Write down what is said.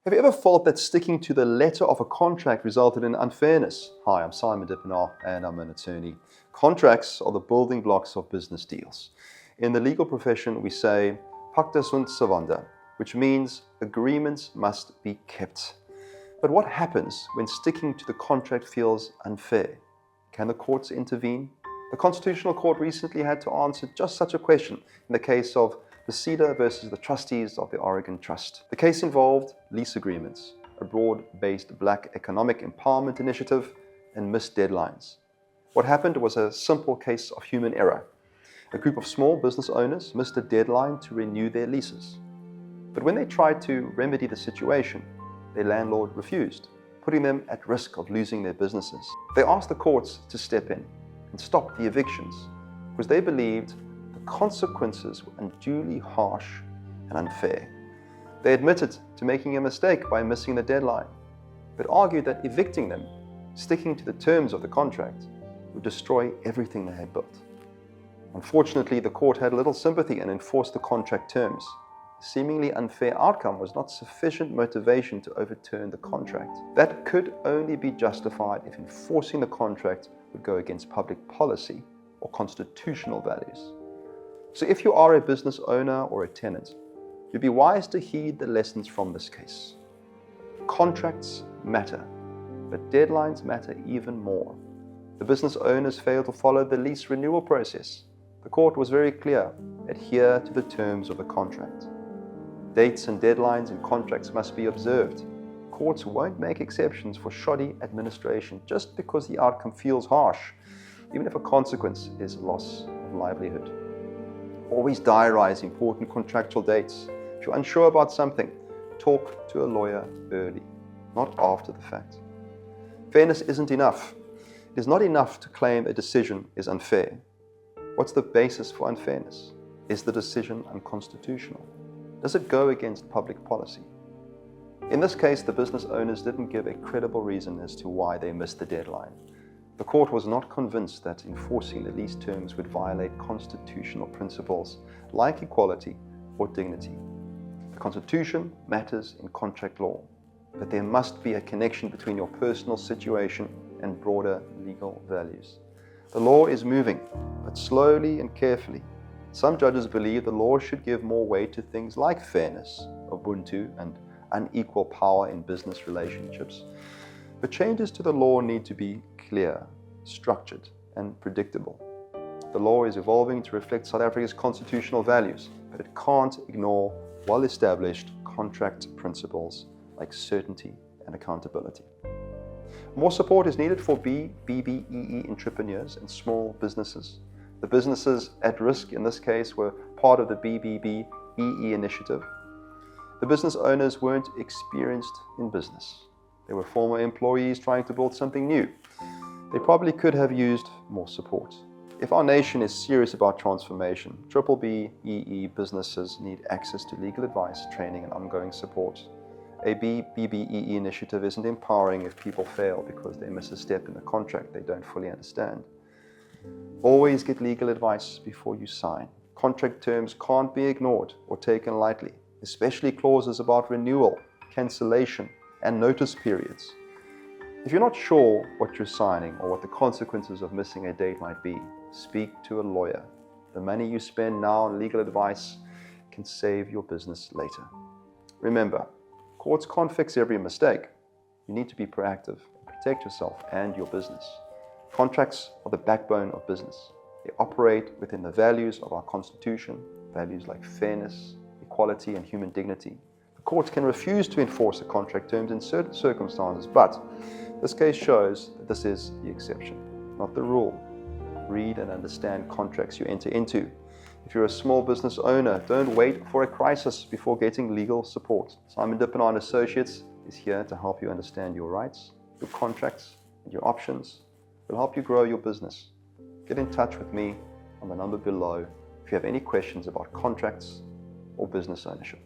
Have you ever felt that sticking to the letter of a contract resulted in unfairness? Hi, I'm Simon Dippenaar and I'm an attorney. Contracts are the building blocks of business deals. In the legal profession, we say Pacta Sunt Servanda, which means agreements must be kept. But what happens when sticking to the contract feels unfair? Can the courts intervene? The Constitutional Court recently had to answer just such a question in the case of Beadica versus the Trustees of the Oregon Trust. The case involved lease agreements, a broad-based black economic empowerment initiative, and missed deadlines. What happened was a simple case of human error. A group of small business owners missed a deadline to renew their leases. But when they tried to remedy the situation, their landlord refused, putting them at risk of losing their businesses. They asked the courts to step in and stop the evictions because they believed the consequences were unduly harsh and unfair. They admitted to making a mistake by missing the deadline, but argued that evicting them, sticking to the terms of the contract, would destroy everything they had built. Unfortunately, the court had little sympathy and enforced the contract terms. The seemingly unfair outcome was not sufficient motivation to overturn the contract. That could only be justified if enforcing the contract would go against public policy or constitutional values. So if you are a business owner or a tenant, you'd be wise to heed the lessons from this case. Contracts matter, but deadlines matter even more. The business owners failed to follow the lease renewal process. The court was very clear: adhere to the terms of the contract. Dates and deadlines in contracts must be observed. Courts won't make exceptions for shoddy administration just because the outcome feels harsh, even if a consequence is loss of livelihood. Always diarise important contractual dates. If you're unsure about something, talk to a lawyer early, not after the fact. Fairness isn't enough. It is not enough to claim a decision is unfair. What's the basis for unfairness? Is the decision unconstitutional? Does it go against public policy? In this case, the business owners didn't give a credible reason as to why they missed the deadline. The court was not convinced that enforcing the lease terms would violate constitutional principles like equality or dignity. The Constitution matters in contract law, but there must be a connection between your personal situation and broader legal values. The law is moving, but slowly and carefully. Some judges believe the law should give more weight to things like fairness, Ubuntu, and unequal power in business relationships. But changes to the law need to be clear, structured, and predictable. The law is evolving to reflect South Africa's constitutional values, but it can't ignore well-established contract principles like certainty and accountability. More support is needed for B-BBEE entrepreneurs and small businesses. The businesses at risk in this case were part of the B-BBEE initiative. The business owners weren't experienced in business. They were former employees trying to build something new. They probably could have used more support. If our nation is serious about transformation, B-BBEE businesses need access to legal advice, training, and ongoing support. A B-BBEE initiative isn't empowering if people fail because they miss a step in the contract they don't fully understand. Always get legal advice before you sign. Contract terms can't be ignored or taken lightly, especially clauses about renewal, cancellation, and notice periods. If you're not sure what you're signing or what the consequences of missing a date might be, speak to a lawyer. The money you spend now on legal advice can save your business later. Remember, courts can't fix every mistake. You need to be proactive and protect yourself and your business. Contracts are the backbone of business. They operate within the values of our Constitution, values like fairness, equality, and human dignity. The courts can refuse to enforce the contract terms in certain circumstances, but this case shows that this is the exception, not the rule. Read and understand contracts you enter into. If you're a small business owner, don't wait for a crisis before getting legal support. Simon Dippenaar & Associates is here to help you understand your rights, your contracts, and your options. We'll help you grow your business. Get in touch with me on the number below if you have any questions about contracts or business ownership.